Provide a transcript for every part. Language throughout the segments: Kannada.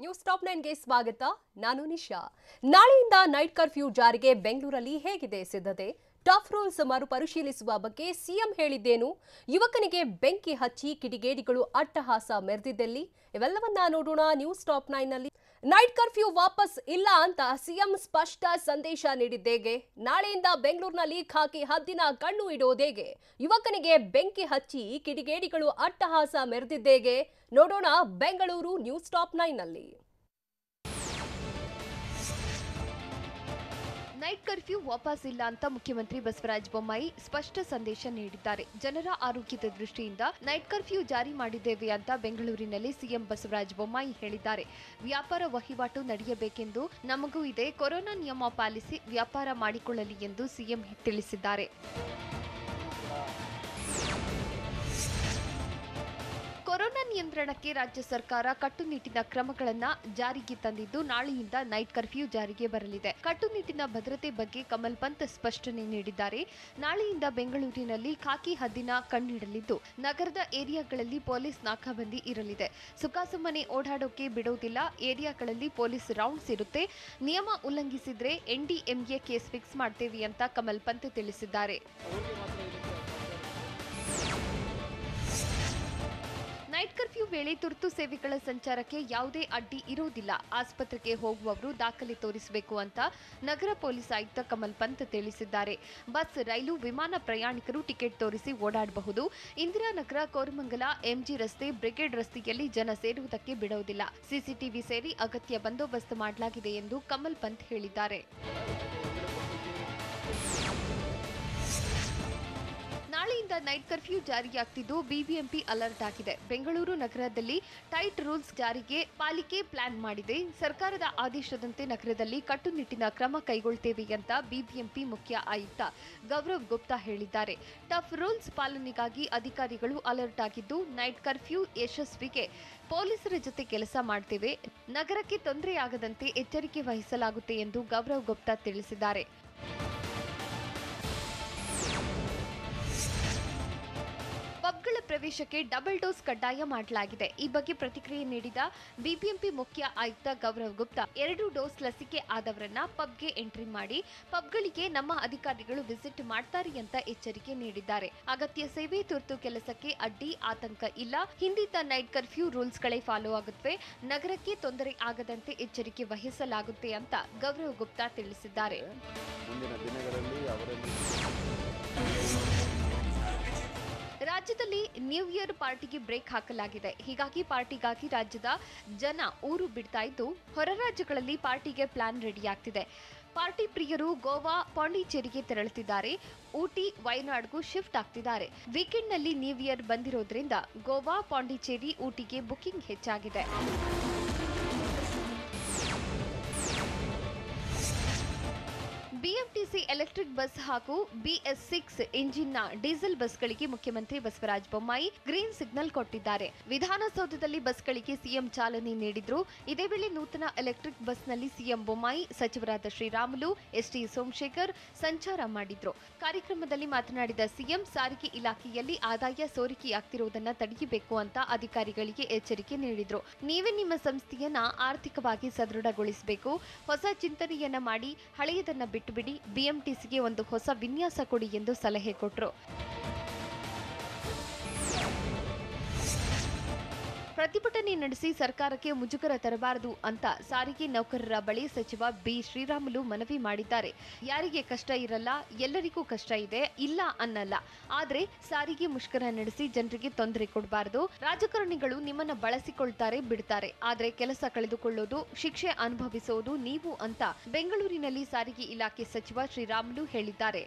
ನ್ಯೂಸ್ ಟಾಪ್ 9ಗೆ ಸ್ವಾಗತ. ನಾನು ನಿಶಾ. ನಾಳೆಯಿಂದ ನೈಟ್ ಕರ್ಫ್ಯೂ ಜಾರಿಗೆ ಬೆಂಗಳೂರಲ್ಲಿ ಹೇಗಿದೆ ಸಿದ್ಧತೆ? ಟಫ್ ರೂಲ್ಸ್ ಮರುಪರಿಶೀಲಿಸುವ ಬಗ್ಗೆ ಸಿಎಂ ಹೇಳಿದ್ದೇನು? ಯುವಕನಿಗೆ ಬೆಂಕಿ ಹಚ್ಚಿ ಕಿಡಿಗೇಡಿಗಳು ಅಟ್ಟಹಾಸ ಮೆರೆದಿದ್ದೆಲ್ಲಿ? ಇವೆಲ್ಲವನ್ನ ನೋಡೋಣ ನ್ಯೂಸ್ ಟಾಪ್ 9ನಲ್ಲಿ. ನೈಟ್ ಕರ್ಫ್ಯೂ ವಾಪಸ್ ಇಲ್ಲ ಅಂತ ಸಿಎಂ ಸ್ಪಷ್ಟ ಸಂದೇಶ ನೀಡಿದ್ದೇಗೆ? ನಾಳೆಯಿಂದ ಬೆಂಗಳೂರಿನಲ್ಲಿ ಖಾಕಿ ಹದ್ದಿನ ಕಣ್ಣು ಇಡೋದೇಗೆ? ಯುವಕನಿಗೆ ಬೆಂಕಿ ಹಚ್ಚಿ ಕಿಡಿಗೇಡಿಗಳು ಅಟ್ಟಹಾಸ ಮೆರೆದಿದ್ದೇಗೆ? ನೋಡೋಣ ಬೆಂಗಳೂರು ನ್ಯೂಸ್ ಟಾಪ್ 9ನಲ್ಲಿ. ನೈಟ್ ಕರ್ಫ್ಯೂ ವಾಪಸ್ ಇಲ್ಲ ಅಂತ ಮುಖ್ಯಮಂತ್ರಿ ಬಸವರಾಜ ಬೊಮ್ಮಾಯಿ ಸ್ಪಷ್ಟ ಸಂದೇಶ ನೀಡಿದ್ದಾರೆ. ಜನರ ಆರೋಗ್ಯದ ದೃಷ್ಟಿಯಿಂದ ನೈಟ್ ಕರ್ಫ್ಯೂ ಜಾರಿ ಮಾಡಿದ್ದೇವೆ ಅಂತ ಬೆಂಗಳೂರಿನಲ್ಲಿ ಸಿಎಂ ಬಸವರಾಜ ಬೊಮ್ಮಾಯಿ ಹೇಳಿದ್ದಾರೆ. ವ್ಯಾಪಾರ ವಹಿವಾಟು ನಡೆಯಬೇಕೆಂದು ನಮಗೂ ಇದೆ, ಕೊರೋನಾ ನಿಯಮ ಪಾಲಿಸಿ ವ್ಯಾಪಾರ ಮಾಡಿಕೊಳ್ಳಲಿ ಎಂದು ಸಿಎಂ ತಿಳಿಸಿದ್ದಾರೆ. ಕೊರೋನಾ ನಿಯಂತ್ರಣಕ್ಕೆ ರಾಜ್ಯ ಸರ್ಕಾರ ಕಟ್ಟುನಿಟ್ಟಿನ ಕ್ರಮಗಳನ್ನು ಜಾರಿಗೆ ತಂದಿದ್ದು, ನಾಳೆಯಿಂದ ನೈಟ್ ಕರ್ಫ್ಯೂ ಜಾರಿಗೆ ಬರಲಿದೆ. ಕಟ್ಟುನಿಟ್ಟಿನ ಭದ್ರತೆ ಬಗ್ಗೆ ಕಮಲ್ ಪಂತ್ ಸ್ಪಷ್ಟನೆ ನೀಡಿದ್ದಾರೆ. ನಾಳೆಯಿಂದ ಬೆಂಗಳೂರಿನಲ್ಲಿ ಖಾಕಿ ಹದ್ದಿನ ಕಣ್ಣಿಡಲಿದ್ದು, ನಗರದ ಏರಿಯಾಗಳಲ್ಲಿ ಪೊಲೀಸ್ ನಾಕಾಬಂದಿ ಇರಲಿದೆ. ಸುಖಾಸುಮ್ಮನೆ ಓಡಾಡೋಕೆ ಬಿಡೋದಿಲ್ಲ. ಏರಿಯಾಗಳಲ್ಲಿ ಪೊಲೀಸ್ ರೌಂಡ್ಸ್ ಇರುತ್ತೆ. ನಿಯಮ ಉಲ್ಲಂಘಿಸಿದ್ರೆ NDMA ಕೇಸ್ ಫಿಕ್ಸ್ ಮಾಡ್ತೇವೆ ಅಂತ ಕಮಲ್ ಪಂತ್ ತಿಳಿಸಿದ್ದಾರೆ. ನೈಟ್ ಕರ್ಫ್ಯೂ ವೇಳೆ ತುರ್ತು ಸೇವೆಗಳ ಸಂಚಾರಕ್ಕೆ ಯಾವುದೇ ಅಡ್ಡಿ ಇರೋದಿಲ್ಲ. ಆಸ್ಪತ್ರೆಗೆ ಹೋಗುವವರು ದಾಖಲೆ ತೋರಿಸಬೇಕು ಅಂತ ನಗರ ಪೊಲೀಸ್ ಆಯುಕ್ತ ಕಮಲ್ ಪಂತ್ ತಿಳಿಸಿದ್ದಾರೆ. ಬಸ್, ರೈಲು, ವಿಮಾನ ಪ್ರಯಾಣಿಕರು ಟಿಕೆಟ್ ತೋರಿಸಿ ಓಡಾಡಬಹುದು. ಇಂದಿರಾನಗರ, ಕೋರಮಂಗಲ, MG ರಸ್ತೆ, ಬ್ರಿಗೇಡ್ ರಸ್ತೆಯಲ್ಲಿ ಜನ ಸೇರುವುದಕ್ಕೆ ಬಿಡುವುದಿಲ್ಲ. CCTV ಸೇರಿ ಅಗತ್ಯ ಬಂದೋಬಸ್ತ್ ಮಾಡಲಾಗಿದೆ ಎಂದು ಕಮಲ್ ಪಂತ್ ಹೇಳಿದ್ದಾರೆ. ನಾಳೆಯಿಂದ ನೈಟ್ ಕರ್ಫ್ಯೂ ಜಾರಿಯಾಗ್ತಿದ್ದು, BBMP ಅಲರ್ಟ್ ಆಗಿದೆ. ಬೆಂಗಳೂರು ನಗರದಲ್ಲಿ ಟೈಟ್ ರೂಲ್ಸ್ ಜಾರಿಗೆ ಪಾಲಿಕೆ ಪ್ಲಾನ್ ಮಾಡಿದೆ. ಸರ್ಕಾರದ ಆದೇಶದಂತೆ ನಗರದಲ್ಲಿ ಕಟ್ಟುನಿಟ್ಟಿನ ಕ್ರಮ ಕೈಗೊಳ್ಳುತ್ತೇವೆ ಅಂತ BBMP ಮುಖ್ಯ ಆಯುಕ್ತ ಗೌರವ್ ಗುಪ್ತಾ ಹೇಳಿದ್ದಾರೆ. ಟಫ್ ರೂಲ್ಸ್ ಪಾಲನೆಗಾಗಿ ಅಧಿಕಾರಿಗಳು ಅಲರ್ಟ್ ಆಗಿದ್ದು, ನೈಟ್ ಕರ್ಫ್ಯೂ ಯಶಸ್ವಿಗೆ ಪೊಲೀಸರ ಜೊತೆ ಕೆಲಸ ಮಾಡ್ತೇವೆ. ನಗರಕ್ಕೆ ತೊಂದರೆಯಾಗದಂತೆ ಎಚ್ಚರಿಕೆ ವಹಿಸಲಾಗುತ್ತೆ ಎಂದು ಗೌರವ್ ಗುಪ್ತಾ ತಿಳಿಸಿದ್ದಾರೆ. ಪಬ್ಗಳ ಪ್ರವೇಶಕ್ಕೆ ಡಬಲ್ ಡೋಸ್ ಕಡ್ಡಾಯ ಮಾಡಲಾಗಿದೆ. ಈ ಬಗ್ಗೆ ಪ್ರತಿಕ್ರಿಯೆ ನೀಡಿದ BBMP ಮುಖ್ಯ ಆಯುಕ್ತ ಗೌರವ್ ಗುಪ್ತಾ, 2 ಡೋಸ್ ಲಸಿಕೆ ಆದವರನ್ನ ಪಬ್ಗೆ ಎಂಟ್ರಿ ಮಾಡಿ, ಪಬ್ಗಳಿಗೆ ನಮ್ಮ ಅಧಿಕಾರಿಗಳು ವಿಸಿಟ್ ಮಾಡ್ತಾರೆ ಅಂತ ಎಚ್ಚರಿಕೆ ನೀಡಿದ್ದಾರೆ. ಅಗತ್ಯ ಸೇವೆ, ತುರ್ತು ಕೆಲಸಕ್ಕೆ ಅಡ್ಡಿ, ಆತಂಕ ಇಲ್ಲ. ಹಿಂದಿದ್ದ ನೈಟ್ ಕರ್ಫ್ಯೂ ರೂಲ್ಸ್ಗಳೇ ಫಾಲೋ ಆಗುತ್ತವೆ. ನಗರಕ್ಕೆ ತೊಂದರೆ ಆಗದಂತೆ ಎಚ್ಚರಿಕೆ ವಹಿಸಲಾಗುತ್ತೆ ಅಂತ ಗೌರವ್ ಗುಪ್ತಾ ತಿಳಿಸಿದ್ದಾರೆ. ರಾಜ್ಯದಲ್ಲಿ ನ್ಯೂ ಇಯರ್ ಪಾರ್ಟಿಗೆ ಬ್ರೇಕ್ ಹಾಕಲಾಗಿದೆ. ಹೀಗಾಗಿ ಪಾರ್ಟಿಗಾಗಿ ರಾಜ್ಯದ ಜನ ಊರು ಬಿಡ್ತಾ ಇದ್ದು, ಹೊರ ರಾಜ್ಯಗಳಲ್ಲಿ ಪಾರ್ಟಿಗೆ ಪ್ಲಾನ್ ರೆಡಿಯಾಗ್ತಿದೆ. ಪಾರ್ಟಿ ಪ್ರಿಯರು ಗೋವಾ, ಪಾಂಡಿಚೇರಿಗೆ ತೆರಳುತ್ತಿದ್ದಾರೆ. ಊಟಿ, ವಯನಾಡ್ಗೂ ಶಿಫ್ಟ್ ಆಗ್ತಿದ್ದಾರೆ. ವೀಕೆಂಡ್ನಲ್ಲಿ ನ್ಯೂ ಇಯರ್ ಬಂದಿರೋದ್ರಿಂದ ಗೋವಾ, ಪಾಂಡಿಚೇರಿ, ಊಟಿಗೆ ಬುಕಿಂಗ್ ಹೆಚ್ಚಾಗಿದೆ. BMTC ಎಲೆಕ್ಟ್ರಿಕ್ ಬಸ್ ಹಾಗೂ BS6 ಇಂಜಿನ್ನ ಡೀಸೆಲ್ ಬಸ್ಗಳಿಗೆ ಮುಖ್ಯಮಂತ್ರಿ ಬಸವರಾಜ ಬೊಮ್ಮಾಯಿ ಗ್ರೀನ್ ಸಿಗ್ನಲ್ ಕೊಟ್ಟಿದ್ದಾರೆ. ವಿಧಾನಸೌಧದಲ್ಲಿ ಬಸ್ಗಳಿಗೆ ಸಿಎಂ ಚಾಲನೆ ನೀಡಿದ್ರು. ಇದೇ ವೇಳೆ ನೂತನ ಎಲೆಕ್ಟ್ರಿಕ್ ಬಸ್ನಲ್ಲಿ ಸಿಎಂ ಬೊಮ್ಮಾಯಿ, ಸಚಿವರಾದ ಶ್ರೀರಾಮುಲು, ST ಸೋಮಶೇಖರ್ ಸಂಚಾರ ಮಾಡಿದ್ರು. ಕಾರ್ಯಕ್ರಮದಲ್ಲಿ ಮಾತನಾಡಿದ ಸಿಎಂ, ಸಾರಿಗೆ ಇಲಾಖೆಯಲ್ಲಿ ಆದಾಯ ಸೋರಿಕೆಯಾಗ್ತಿರುವುದನ್ನು ತಡೆಯಬೇಕು ಅಂತ ಅಧಿಕಾರಿಗಳಿಗೆ ಎಚ್ಚರಿಕೆ ನೀಡಿದ್ರು. ನೀವೇ ನಿಮ್ಮ ಸಂಸ್ಥೆಯನ್ನ ಆರ್ಥಿಕವಾಗಿ ಸದೃಢಗೊಳಿಸಬೇಕು. ಹೊಸ ಚಿಂತನೆಯನ್ನ ಮಾಡಿ, ಹಳೆಯದನ್ನ ಬಿಟ್ಟು ಬಿಡಿ. BMTCಗೆ ಒಂದು ಹೊಸ ವಿನ್ಯಾಸ ಕೊಡಿ ಎಂದು ಸಲಹೆ ಕೊಟ್ಟರು. ಪ್ರತಿಭಟನೆ ನಡೆಸಿ ಸರ್ಕಾರಕ್ಕೆ ಮುಜುಗರ ತರಬಾರದು ಅಂತ ಸಾರಿಗೆ ನೌಕರರ ಬಳಿ ಸಚಿವ B ಶ್ರೀರಾಮುಲು ಮನವಿ ಮಾಡಿದ್ದಾರೆ. ಯಾರಿಗೆ ಕಷ್ಟ ಇರಲ್ಲ, ಎಲ್ಲರಿಗೂ ಕಷ್ಟ ಇದೆ, ಇಲ್ಲ ಅನ್ನಲ್ಲ. ಆದ್ರೆ ಸಾರಿಗೆ ಮುಷ್ಕರ ನಡೆಸಿ ಜನರಿಗೆ ತೊಂದರೆ ಕೊಡಬಾರದು. ರಾಜಕಾರಣಿಗಳು ನಿಮ್ಮನ್ನ ಬಳಸಿಕೊಳ್ತಾರೆ, ಬಿಡ್ತಾರೆ. ಆದ್ರೆ ಕೆಲಸ ಕಳೆದುಕೊಳ್ಳೋದು, ಶಿಕ್ಷೆ ಅನುಭವಿಸೋದು ನೀವು ಅಂತ ಬೆಂಗಳೂರಿನಲ್ಲಿ ಸಾರಿಗೆ ಇಲಾಖೆ ಸಚಿವ ಶ್ರೀರಾಮುಲು ಹೇಳಿದ್ದಾರೆ.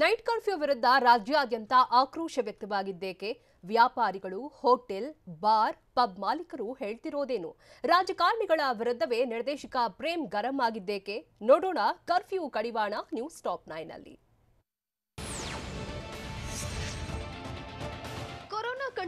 ನೈಟ್ ಕರ್ಫ್ಯೂ ವಿರುದ್ಧ ರಾಜ್ಯಾದ್ಯಂತ ಆಕ್ರೋಶ ವ್ಯಕ್ತವಾಗಿದ್ದೇಕೆ? ವ್ಯಾಪಾರಿಗಳು, ಹೋಟೆಲ್, ಬಾರ್, ಪಬ್ ಮಾಲೀಕರು ಹೇಳ್ತಿರೋದೇನು? ರಾಜಕಾರಣಿಗಳ ವಿರುದ್ಧವೇ ನಿರ್ದೇಶಕ ಪ್ರೇಮ್ ಗರಂ ಆಗಿದ್ದೇಕೆ? ನೋಡೋಣ ಕರ್ಫ್ಯೂ ಕಡಿವಾಣ ನ್ಯೂಸ್ ಟಾಪ್ 9ನಲ್ಲಿ.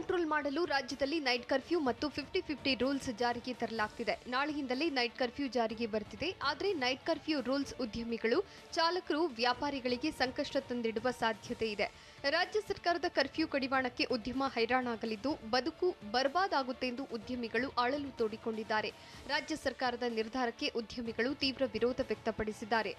ಕಂಟ್ರೋಲ್ ಮಾಡಲು ರಾಜ್ಯದಲ್ಲಿ ನೈಟ್ ಕರ್ಫ್ಯೂ ಮತ್ತು 50-50 ರೂಲ್ಸ್ ಜಾರಿಗೆ ತರಲಾಗ್ತಿದೆ. ನಾಳೆಯಿಂದಲೇ ನೈಟ್ ಕರ್ಫ್ಯೂ ಜಾರಿಗೆ ಬರ್ತಿದೆ. ಆದರೆ ನೈಟ್ ಕರ್ಫ್ಯೂ ರೂಲ್ಸ್ ಉದ್ಯಮಿಗಳು, ಚಾಲಕರು, ವ್ಯಾಪಾರಿಗಳಿಗೆ ಸಂಕಷ್ಟ ತಂದಿಡುವ ಸಾಧ್ಯತೆ ಇದೆ. ರಾಜ್ಯ ಸರ್ಕಾರದ ಕರ್ಫ್ಯೂ ಕಡಿವಾಣಕ್ಕೆ ಉದ್ಯಮ ಹೈರಾಣಾಗಲಿದ್ದು, ಬದುಕು ಬರ್ಬಾದಾಗುತ್ತೆ ಎಂದು ಉದ್ಯಮಿಗಳು ಅಳಲು ತೋಡಿಕೊಂಡಿದ್ದಾರೆ. ರಾಜ್ಯ ಸರ್ಕಾರದ ನಿರ್ಧಾರಕ್ಕೆ ಉದ್ಯಮಿಗಳು ತೀವ್ರ ವಿರೋಧ ವ್ಯಕ್ತಪಡಿಸಿದ್ದಾರೆ.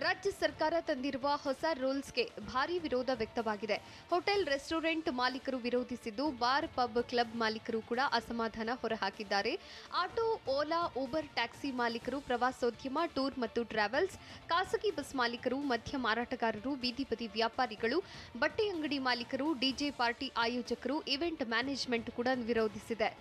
ರಾಜ್ಯ ಸರ್ಕಾರ ತಂದಿರುವ ಹೊಸ ರೂಲ್ಸ್ಗೆ ಭಾರೀ ವಿರೋಧ ವ್ಯಕ್ತವಾಗಿದೆ. ಹೋಟೆಲ್, ರೆಸ್ಟೋರೆಂಟ್ ಮಾಲೀಕರು ವಿರೋಧಿಸಿದ್ದು, ಬಾರ್, ಪಬ್, ಕ್ಲಬ್ ಮಾಲೀಕರು ಕೂಡ ಅಸಮಾಧಾನ ಹೊರಹಾಕಿದ್ದಾರೆ. ಆಟೋ, ಓಲಾ, ಊಬರ್, ಟ್ಯಾಕ್ಸಿ ಮಾಲೀಕರು, ಪ್ರವಾಸೋದ್ಯಮ, ಟೂರ್ ಮತ್ತು ಟ್ರಾವೆಲ್ಸ್, ಖಾಸಗಿ ಬಸ್ ಮಾಲೀಕರು, ಮದ್ಯ ಮಾರಾಟಗಾರರು, ಬೀದಿ ಬದಿ ವ್ಯಾಪಾರಿಗಳು, ಬಟ್ಟೆ ಅಂಗಡಿ ಮಾಲೀಕರು, ಡಿಜೆ ಪಾರ್ಟಿ ಆಯೋಜಕರು, ಇವೆಂಟ್ ಮ್ಯಾನೇಜ್ಮೆಂಟ್ ಕೂಡ ವಿರೋಧಿಸಿದೆ.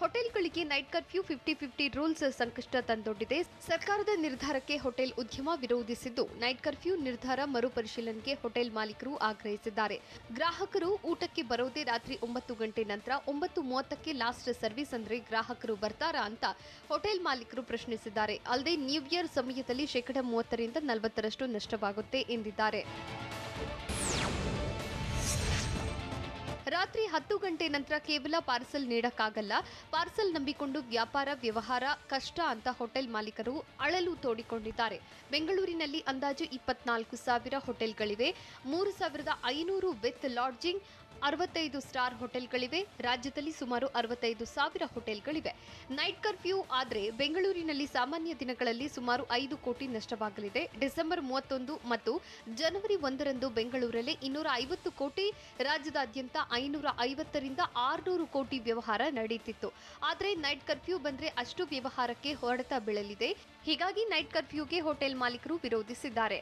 ಹೋಟೆಲ್ಗಳಿಗೆ ನೈಟ್ ಕರ್ಫ್ಯೂ 50-50 ರೂಲ್ಸ್ ಸಂಕಷ್ಟ ತಂದೊಡ್ಡಿದೆ. ಸರ್ಕಾರದ ನಿರ್ಧಾರಕ್ಕೆ ಹೋಟೆಲ್ ಉದ್ಯಮ ವಿರೋಧಿಸಿದ್ದು, ನೈಟ್ ಕರ್ಫ್ಯೂ ನಿರ್ಧಾರ ಮರುಪರಿಶೀಲನೆಗೆ ಹೋಟೆಲ್ ಮಾಲೀಕರು ಆಗ್ರಹಿಸಿದ್ದಾರೆ. ಗ್ರಾಹಕರು ಊಟಕ್ಕೆ ಬರೋದೇ ರಾತ್ರಿ 9 ಗಂಟೆ ನಂತರ 9:30ಕ್ಕೆ ಲಾಸ್ಟ್ ಸರ್ವಿಸ್ ಅಂದ್ರೆ ಗ್ರಾಹಕರು ಬರ್ತಾರಾ ಅಂತ ಹೋಟೆಲ್ ಮಾಲೀಕರು ಪ್ರಶ್ನಿಸಿದ್ದಾರೆ. ಅಲ್ಲದೆ ನ್ಯೂ ಇಯರ್ ಸಮಯದಲ್ಲಿ 30% ರಿಂದ 40% ನಷ್ಟವಾಗುತ್ತೆ ಎಂದಿದ್ದಾರೆ. ರಾತ್ರಿ 10 ಗಂಟೆ ನಂತರ ಕೇವಲ ಪಾರ್ಸಲ್ ನೀಡಕ್ಕಾಗಲ್ಲ, ಪಾರ್ಸಲ್ ನಂಬಿಕೊಂಡು ವ್ಯಾಪಾರ ವ್ಯವಹಾರ ಕಷ್ಟ ಅಂತ ಹೋಟೆಲ್ ಮಾಲೀಕರು ಅಳಲು ತೋಡಿಕೊಂಡಿದ್ದಾರೆ. ಬೆಂಗಳೂರಿನಲ್ಲಿ ಅಂದಾಜು 24,000 ಹೋಟೆಲ್ಗಳಿವೆ. 3,500 ವಿತ್ ಲಾಡ್ಜಿಂಗ್, 65 ಸ್ಟಾರ್ ಹೋಟೆಲ್ಗಳಿವೆ. ರಾಜ್ಯದಲ್ಲಿ ಸುಮಾರು 65,000 ಹೋಟೆಲ್ಗಳಿವೆ. ನೈಟ್ ಕರ್ಫ್ಯೂ ಆದರೆ ಬೆಂಗಳೂರಿನಲ್ಲಿ ಸಾಮಾನ್ಯ ದಿನಗಳಲ್ಲಿ ಸುಮಾರು 5 ಕೋಟಿ ನಷ್ಟವಾಗಲಿದೆ. ಡಿಸೆಂಬರ್ 31 ಮತ್ತು ಜನವರಿ 1ರಂದು ಬೆಂಗಳೂರಲ್ಲಿ 250 ಕೋಟಿ, ರಾಜ್ಯದಾದ್ಯಂತ 550 ರಿಂದ 600 ಕೋಟಿ ವ್ಯವಹಾರ ನಡೆಯುತ್ತಿತ್ತು. ಆದರೆ ನೈಟ್ ಕರ್ಫ್ಯೂ ಬಂದ್ರೆ ಅಷ್ಟು ವ್ಯವಹಾರಕ್ಕೆ ಹೊಡೆತ ಬೀಳಲಿದೆ. ಹೀಗಾಗಿ ನೈಟ್ ಕರ್ಫ್ಯೂಗೆ ಹೋಟೆಲ್ ಮಾಲೀಕರು ವಿರೋಧಿಸಿದ್ದಾರೆ.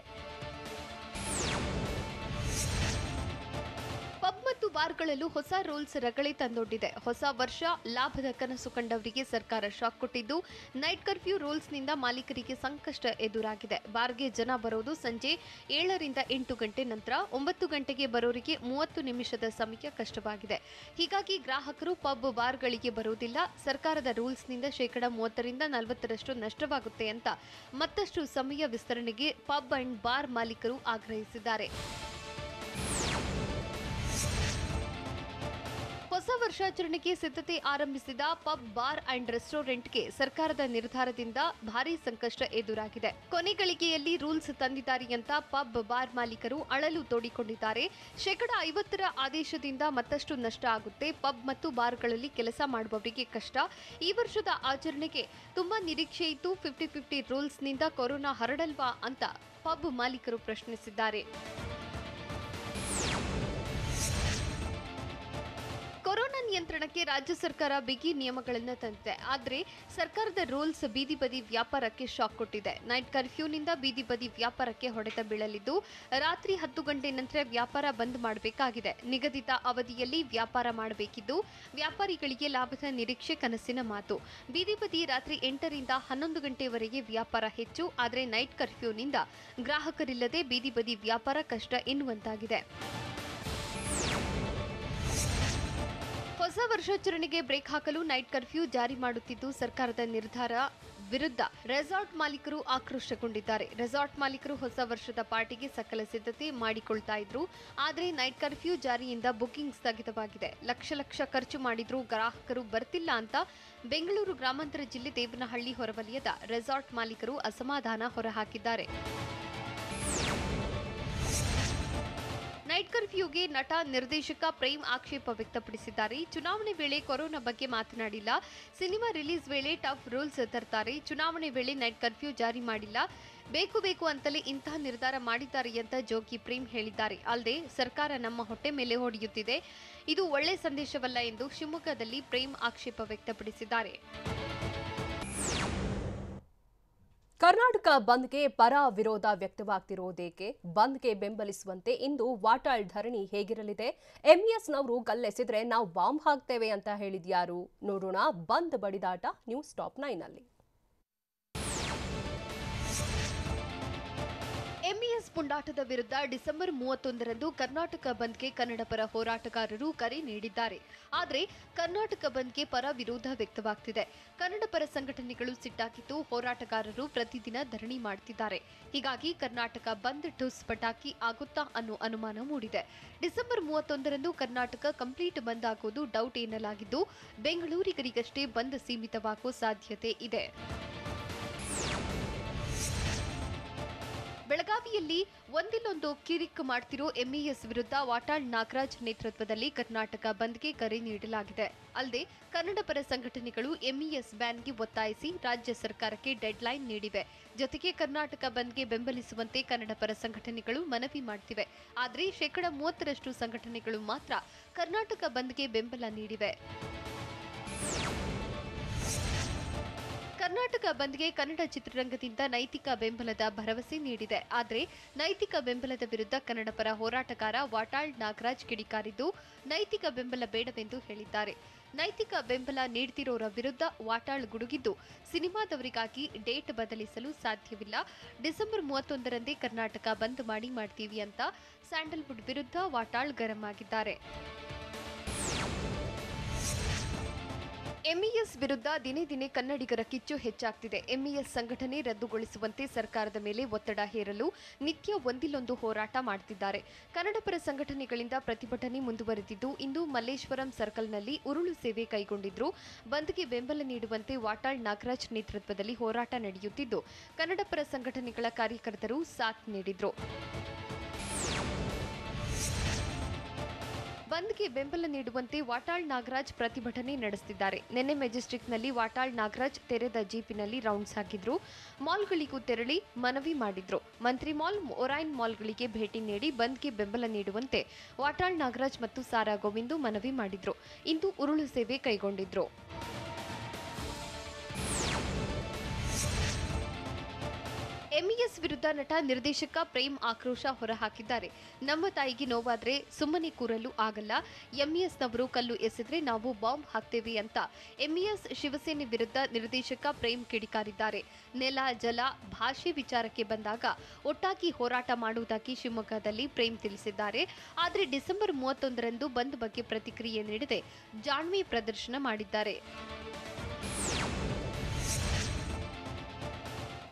ಪಬ್ ಮತ್ತು ಬಾರ್ಗಳಲ್ಲೂ ಹೊಸ ರೂಲ್ಸ್ ರಗಳೆ ತಂದೊಡ್ಡಿದೆ. ಹೊಸ ವರ್ಷ ಲಾಭದ ಕನಸು ಕಂಡವರಿಗೆ ಸರ್ಕಾರ ಶಾಕ್ ಕೊಟ್ಟಿದ್ದು, ನೈಟ್ ಕರ್ಫ್ಯೂ ರೂಲ್ಸ್ನಿಂದ ಮಾಲೀಕರಿಗೆ ಸಂಕಷ್ಟ ಎದುರಾಗಿದೆ. ಬಾರ್ಗೆ ಜನ ಬರೋದು ಸಂಜೆ 7 ರಿಂದ 8 ಗಂಟೆ ನಂತರ. 9 ಗಂಟೆಗೆ ಬರೋರಿಗೆ 30 ನಿಮಿಷದ ಸಮಯ ಕಷ್ಟವಾಗಿದೆ. ಹೀಗಾಗಿ ಗ್ರಾಹಕರು ಪಬ್, ಬಾರ್ಗಳಿಗೆ ಬರೋದಿಲ್ಲ. ಸರ್ಕಾರದ ರೂಲ್ಸ್ನಿಂದ 30% ರಿಂದ 40% ನಷ್ಟವಾಗುತ್ತೆ ಅಂತ ಮತ್ತಷ್ಟು ಸಮಯ ವಿಸ್ತರಣೆಗೆ ಪಬ್ ಅಂಡ್ ಬಾರ್ ಮಾಲೀಕರು ಆಗ್ರಹಿಸಿದ್ದಾರೆ. ಹೊಸ ವರ್ಷಾಚರಣೆಗೆ ಸಿದ್ಧತೆ ಆರಂಭಿಸಿದ ಪಬ್, ಬಾರ್ ಅಂಡ್ ರೆಸ್ಟೋರೆಂಟ್ಗೆ ಸರ್ಕಾರದ ನಿರ್ಧಾರದಿಂದ ಭಾರೀ ಸಂಕಷ್ಟ ಎದುರಾಗಿದೆ. ಕೊನೆ ಗಳಿಗೆಯಲ್ಲಿ ರೂಲ್ಸ್ ತಂದಿದ್ದಾರೆ ಅಂತ ಪಬ್, ಬಾರ್ ಮಾಲೀಕರು ಅಳಲು ತೋಡಿಕೊಂಡಿದ್ದಾರೆ. 50% ಆದೇಶದಿಂದ ಮತ್ತಷ್ಟು ನಷ್ಟ ಆಗುತ್ತೆ. ಪಬ್ ಮತ್ತು ಬಾರ್ಗಳಲ್ಲಿ ಕೆಲಸ ಮಾಡುವವರಿಗೆ ಕಷ್ಟ. ಈ ವರ್ಷದ ಆಚರಣೆಗೆ ತುಂಬಾ ನಿರೀಕ್ಷೆ ಇತ್ತು. 50-50 ರೂಲ್ಸ್ನಿಂದ ಕೊರೋನಾ ಹರಡಲ್ವಾ ಅಂತ ಪಬ್ ಮಾಲೀಕರು ಪ್ರಶ್ನಿಸಿದ್ದಾರೆ. ಕೊರೋನಾ ನಿಯಂತ್ರಣಕ್ಕೆ ರಾಜ್ಯ ಸರ್ಕಾರ ಬಿಗಿ ನಿಯಮಗಳನ್ನು ತಂದಿದೆ. ಆದರೆ ಸರ್ಕಾರದ ರೂಲ್ಸ್ ಬೀದಿ ಬದಿ ವ್ಯಾಪಾರಕ್ಕೆ ಶಾಕ್ ಕೊಟ್ಟಿದೆ. ನೈಟ್ ಕರ್ಫ್ಯೂನಿಂದ ಬೀದಿ ಬದಿ ವ್ಯಾಪಾರಕ್ಕೆ ಹೊಡೆತ ಬೀಳಲಿದ್ದು, ರಾತ್ರಿ 10 ಗಂಟೆ ನಂತರ ವ್ಯಾಪಾರ ಬಂದ್ ಮಾಡಬೇಕಾಗಿದೆ. ನಿಗದಿತ ಅವಧಿಯಲ್ಲಿ ವ್ಯಾಪಾರ ಮಾಡಬೇಕಿದ್ದು, ವ್ಯಾಪಾರಿಗಳಿಗೆ ಲಾಭದ ನಿರೀಕ್ಷೆ ಕನಸಿನ ಮಾತು. ಬೀದಿ ಬದಿ ರಾತ್ರಿ 8 ರಿಂದ 11 ಗಂಟೆವರೆಗೆ ವ್ಯಾಪಾರ ಹೆಚ್ಚು. ಆದರೆ ನೈಟ್ ಕರ್ಫ್ಯೂನಿಂದ ಗ್ರಾಹಕರಿಲ್ಲದೆ ಬೀದಿ ಬದಿ ವ್ಯಾಪಾರ ಕಷ್ಟ ಎನ್ನುವಂತಾಗಿದೆ. ಹೊಸ ವರ್ಷಾಚರಣೆಗೆ ಬ್ರೇಕ್ ಹಾಕಲು ನೈಟ್ ಕರ್ಫ್ಯೂ ಜಾರಿ ಮಾಡುತ್ತಿದ್ದು, ಸರ್ಕಾರದ ನಿರ್ಧಾರ ವಿರುದ್ಧ ರೆಸಾರ್ಟ್ ಮಾಲೀಕರು ಆಕ್ರೋಶಗೊಂಡಿದ್ದಾರೆ. ರೆಸಾರ್ಟ್ ಮಾಲೀಕರು ಹೊಸ ವರ್ಷದ ಪಾರ್ಟಿಗೆ ಸಕಲ ಸಿದ್ಧತೆ ಮಾಡಿಕೊಳ್ತಾ ಇದ್ರು. ಆದರೆ ನೈಟ್ ಕರ್ಫ್ಯೂ ಜಾರಿಯಿಂದ ಬುಕಿಂಗ್ ಸ್ಥಗಿತವಾಗಿದೆ. ಲಕ್ಷ ಖರ್ಚು ಮಾಡಿದ್ರೂ ಗ್ರಾಹಕರು ಬರ್ತಿಲ್ಲ ಅಂತ ಬೆಂಗಳೂರು ಗ್ರಾಮಾಂತರ ಜಿಲ್ಲೆ ದೇವನಹಳ್ಳಿ ಹೊರವಲಯದ ರೆಸಾರ್ಟ್ ಮಾಲೀಕರು ಅಸಮಾಧಾನ ಹೊರಹಾಕಿದ್ದಾರೆ. ನೈಟ್ ಕರ್ಫ್ಯೂಗೆ ನಟ, ನಿರ್ದೇಶಕ ಪ್ರೇಮ್ ಆಕ್ಷೇಪ ವ್ಯಕ್ತಪಡಿಸಿದ್ದಾರೆ. ಚುನಾವಣೆ ವೇಳೆ ಕೊರೋನಾ ಬಗ್ಗೆ ಮಾತನಾಡಿಲ್ಲ. ಸಿನಿಮಾ ರಿಲೀಸ್ ವೇಳೆ ಟಫ್ ರೂಲ್ಸ್ ತರ್ತಾರೆ. ಚುನಾವಣೆ ವೇಳೆ ನೈಟ್ ಕರ್ಫ್ಯೂ ಜಾರಿ ಮಾಡಿಲ್ಲ. ಬೇಕು ಅಂತಲೇ ಇಂತಹ ನಿರ್ಧಾರ ಮಾಡಿದ್ದಾರೆ ಅಂತ ಜೋಗಿ ಪ್ರೇಮ್ ಹೇಳಿದ್ದಾರೆ. ಅಲ್ಲದೆ ಸರ್ಕಾರ ನಮ್ಮ ಹೊಟ್ಟೆ ಮೇಲೆ ಹೊಡೆಯುತ್ತಿದೆ, ಇದು ಒಳ್ಳೆ ಸಂದೇಶವಲ್ಲ ಎಂದು ಶಿವಮೊಗ್ಗದಲ್ಲಿ ಪ್ರೇಮ್ ಆಕ್ಷೇಪ ವ್ಯಕ್ತಪಡಿಸಿದ್ದಾರೆ. ಕರ್ನಾಟಕ ಬಂದ್ಗೆ ಪರ ವಿರೋಧ ವ್ಯಕ್ತವಾಗ್ತಿರೋದೇಕೆ? ಬಂದ್ಗೆ ಬೆಂಬಲಿಸುವಂತೆ ಇಂದು ವಾಟಾಳ್ ಧರಣಿ ಹೇಗಿರಲಿದೆ? ಎಂಇಎಸ್ನವರು ಕಲ್ಲೆಸೆದ್ರೆ ನಾವು ಬಾಂಬ್ ಹಾಕ್ತೇವೆ ಅಂತ ಹೇಳಿದ್ಯಾರು? ನೋಡೋಣ ಬಂದ್ ಬಡಿದಾಟ ನ್ಯೂಸ್ ಟಾಪ್ 9 ನಲ್ಲಿ. ಎಂಇಎಸ್ ಪುಂಡಾಟದ ವಿರುದ್ಧ ಡಿಸೆಂಬರ್ 31ರಂದು ಕರ್ನಾಟಕ ಬಂದ್ಗೆ ಕನ್ನಡ ಪರ ಹೋರಾಟಗಾರರು ಕರೆ ನೀಡಿದ್ದಾರೆ. ಆದರೆ ಕರ್ನಾಟಕ ಬಂದ್ಗೆ ಪರ ವಿರೋಧ ವ್ಯಕ್ತವಾಗ್ತಿದೆ. ಕನ್ನಡ ಪರ ಸಂಘಟನೆಗಳು ಸಿಟ್ಟಾಗಿದ್ದು ಹೋರಾಟಗಾರರು ಪ್ರತಿದಿನ ಧರಣಿ ಮಾಡುತ್ತಿದ್ದಾರೆ. ಹೀಗಾಗಿ ಕರ್ನಾಟಕ ಬಂದ್ ಠುಸ್ ಪಟಾಕಿ ಆಗುತ್ತಾ ಅನ್ನೋ ಅನುಮಾನ ಮೂಡಿದೆ. ಡಿಸೆಂಬರ್ 31ರಂದು ಕರ್ನಾಟಕ ಕಂಪ್ಲೀಟ್ ಬಂದ್ ಆಗೋದು ಡೌಟ್ ಎನ್ನಲಾಗಿದ್ದು ಬೆಂಗಳೂರಿಗರಿಗಷ್ಟೇ ಬಂದ್ ಸೀಮಿತವಾಗುವ ಸಾಧ್ಯತೆ ಇದೆ. ಬೆಳಗಾವಿಯಲ್ಲಿ ಒಂದಿಲ್ಲೊಂದು ಕಿರಿಕ್ ಮಾಡ್ತಿರೋ ಎಂಇಎಸ್ ವಿರುದ್ಧ ವಾಟಾಳ್ ನಾಗರಾಜ್ ನೇತೃತ್ವದಲ್ಲಿ ಕರ್ನಾಟಕ ಬಂದ್ಗೆ ಕರೆ ನೀಡಲಾಗಿದೆ. ಅಲ್ಲದೆ ಕನ್ನಡ ಪರ ಸಂಘಟನೆಗಳು ಎಂಇಎಸ್ ಬ್ಯಾನ್ಗೆ ಒತ್ತಾಯಿಸಿ ರಾಜ್ಯ ಸರ್ಕಾರಕ್ಕೆ ಡೆಡ್ಲೈನ್ ನೀಡಿವೆ. ಜೊತೆಗೆ ಕರ್ನಾಟಕ ಬಂದ್ಗೆ ಬೆಂಬಲಿಸುವಂತೆ ಕನ್ನಡ ಪರ ಸಂಘಟನೆಗಳು ಮನವಿ ಮಾಡ್ತಿವೆ. ಆದರೆ 30% ಸಂಘಟನೆಗಳು ಮಾತ್ರ ಕರ್ನಾಟಕ ಬಂದ್ಗೆ ಬೆಂಬಲ ನೀಡಿವೆ. ಕರ್ನಾಟಕ ಬಂದ್ಗೆ ಕನ್ನಡ ಚಿತ್ರರಂಗದಿಂದ ನೈತಿಕ ಬೆಂಬಲದ ಭರವಸೆ ನೀಡಿದೆ. ಆದರೆ ನೈತಿಕ ಬೆಂಬಲದ ವಿರುದ್ಧ ಕನ್ನಡ ಪರ ಹೋರಾಟಗಾರ ವಾಟಾಳ್ ನಾಗರಾಜ್ ಕಿಡಿಕಾರಿದ್ದು ನೈತಿಕ ಬೆಂಬಲ ಬೇಡವೆಂದು ಹೇಳಿದ್ದಾರೆ. ನೈತಿಕ ಬೆಂಬಲ ನೀಡ್ತಿರೋರ ವಿರುದ್ಧ ವಾಟಾಳ್ ಗುಡುಗಿದ್ದು ಸಿನಿಮಾದವರಿಗಾಗಿ ಡೇಟ್ ಬದಲಿಸಲು ಸಾಧ್ಯವಿಲ್ಲ. ಡಿಸೆಂಬರ್ 31ರಂದೇ ಕರ್ನಾಟಕ ಬಂದ್ ಮಾಡ್ತೀವಿ ಅಂತ ಸ್ಯಾಂಡಲ್ವುಡ್ ವಿರುದ್ಧ ವಾಟಾಳ್ ಗರಂ ಆಗಿದ್ದಾರೆ. ಎಂಇಎಸ್ ವಿರುದ್ಧ ದಿನೇ ದಿನೇ ಕನ್ನಡಿಗರ ಕಿಚ್ಚು ಹೆಚ್ಚಾಗ್ತಿದೆ. ಎಂಇಎಸ್ ಸಂಘಟನೆ ರದ್ದುಗೊಳಿಸುವಂತೆ ಸರ್ಕಾರದ ಮೇಲೆ ಒತ್ತಡ ಹೇರಲು ನಿತ್ಯ ಒಂದಿಲ್ಲೊಂದು ಹೋರಾಟ ಮಾಡುತ್ತಿದ್ದಾರೆ. ಕನ್ನಡ ಪರ ಸಂಘಟನೆಗಳಿಂದ ಪ್ರತಿಭಟನೆ ಮುಂದುವರೆದಿದ್ದು ಇಂದು ಮಲ್ಲೇಶ್ವರಂ ಸರ್ಕಲ್ನಲ್ಲಿ ಉರುಳು ಸೇವೆ ಕೈಗೊಂಡಿದ್ರು. ಬಂದ್ಗೆ ಬೆಂಬಲ ನೀಡುವಂತೆ ವಾಟಾಳ್ ನಾಗರಾಜ್ ನೇತೃತ್ವದಲ್ಲಿ ಹೋರಾಟ ನಡೆಯುತ್ತಿದ್ದು ಕನ್ನಡ ಪರ ಸಂಘಟನೆಗಳ ಕಾರ್ಯಕರ್ತರು ಸಾಥ್ ನೀಡಿದ್ರು. ಬಂದ್ಗೆ ಬೆಂಬಲ ನೀಡುವಂತೆ ವಾಟಾಳ್ ನಾಗರಾಜ್ ಪ್ರತಿಭಟನೆ ನಡೆಸುತ್ತಿದ್ದಾರೆ. ನಿನ್ನೆ ಮೆಜೆಸ್ಟಿಕ್ನಲ್ಲಿ ವಾಟಾಳ್ ನಾಗರಾಜ್ ತೆರೆದ ಜೀಪಿನಲ್ಲಿ ರೌಂಡ್ಸ್ ಹಾಕಿದ್ರು. ಮಾಲ್ಗಳಿಗೂ ತೆರಳಿ ಮನವಿ ಮಾಡಿದ್ರು. ಮಂತ್ರಿ ಮಾಲ್, ಒರೈನ್ ಮಾಲ್ಗಳಿಗೆ ಭೇಟಿ ನೀಡಿ ಬಂದ್ಗೆ ಬೆಂಬಲ ನೀಡುವಂತೆ ವಾಟಾಳ್ ನಾಗರಾಜ್ ಮತ್ತು ಸಾರಾ ಗೋವಿಂದು ಮನವಿ ಮಾಡಿದ್ರು. ಇಂದು ಉರುಳು ಸೇವೆ ಕೈಗೊಂಡಿದ್ರು. ಎಂಇಎಸ್ ವಿರುದ್ಧ ನಟ ನಿರ್ದೇಶಕ ಪ್ರೇಮ್ ಆಕ್ರೋಶ ಹೊರಹಾಕಿದ್ದಾರೆ. ನಮ್ಮ ತಾಯಿಗೆ ನೋವಾದ್ರೆ ಸುಮ್ಮನೆ ಕೂರಲು ಆಗಲ್ಲ. ಎಂಇಎಸ್ನವರು ಕಲ್ಲು ಎಸೆದ್ರೆ ನಾವು ಬಾಂಬ್ ಹಾಕ್ತೇವೆ ಅಂತ ಎಂಇಎಸ್ ಶಿವಸೇನೆ ವಿರುದ್ಧ ನಿರ್ದೇಶಕ ಪ್ರೇಮ್ ಕಿಡಿಕಾರಿದ್ದಾರೆ. ನೆಲ, ಜಲ, ಭಾಷೆ ವಿಚಾರಕ್ಕೆ ಬಂದಾಗ ಒಟ್ಟಾಗಿ ಹೋರಾಟ ಮಾಡುವುದಾಗಿ ಶಿವಮೊಗ್ಗದಲ್ಲಿ ಪ್ರೇಮ್ ತಿಳಿಸಿದ್ದಾರೆ. ಆದರೆ ಡಿಸೆಂಬರ್ 31ರಂದು ಬಂದ್ ಬಗ್ಗೆ ಪ್ರತಿಕ್ರಿಯೆ ನೀಡದೆ ಜಾಣ್ಮೆ ಪ್ರದರ್ಶನ ಮಾಡಿದ್ದಾರೆ.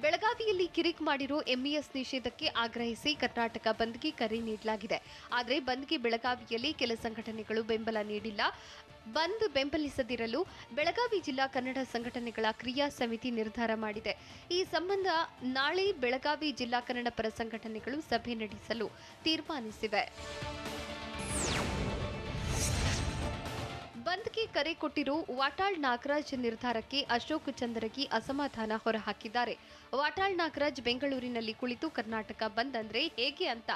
ಬೆಳಗಾವಿಯಲ್ಲಿ ಕಿರಿಕ್ ಮಾಡಿರೋ ಎಂಇಎಸ್ ನಿಷೇಧಕ್ಕೆ ಆಗ್ರಹಿಸಿ ಕರ್ನಾಟಕ ಬಂದ್ಗೆ ಕರೆ ನೀಡಲಾಗಿದೆ. ಆದರೆ ಬಂದ್ಗೆ ಬೆಳಗಾವಿಯಲ್ಲಿ ಕೆಲ ಸಂಘಟನೆಗಳು ಬೆಂಬಲ ನೀಡಿಲ್ಲ. ಬಂದ್ ಬೆಂಬಲಿಸದಿರಲು ಬೆಳಗಾವಿ ಜಿಲ್ಲಾ ಕನ್ನಡ ಸಂಘಟನೆಗಳ ಕ್ರಿಯಾ ಸಮಿತಿ ನಿರ್ಧಾರ ಮಾಡಿದೆ. ಈ ಸಂಬಂಧ ನಾಳೆ ಬೆಳಗಾವಿ ಜಿಲ್ಲಾ ಕನ್ನಡ ಪರ ಸಂಘಟನೆಗಳು ಸಭೆ ನಡೆಸಲು ತೀರ್ಮಾನಿಸಿವೆ. ಬಂದ್ಗೆ ಕರೆ ಕೊಟ್ಟಿರೋ ವಾಟಾಳ್ ನಾಗರಾಜ್ ನಿರ್ಧಾರಕ್ಕೆ ಅಶೋಕ್ ಚಂದರಗಿ ಅಸಮಾಧಾನ ಹೊರಹಾಕಿದ್ದಾರೆ. ವಾಟಾಳ್ ನಾಗರಾಜ್ ಬೆಂಗಳೂರಿನಲ್ಲಿ ಕುಳಿತು ಕರ್ನಾಟಕ ಬಂದ್ ಅಂದ್ರೆ ಹೇಗೆ ಅಂತ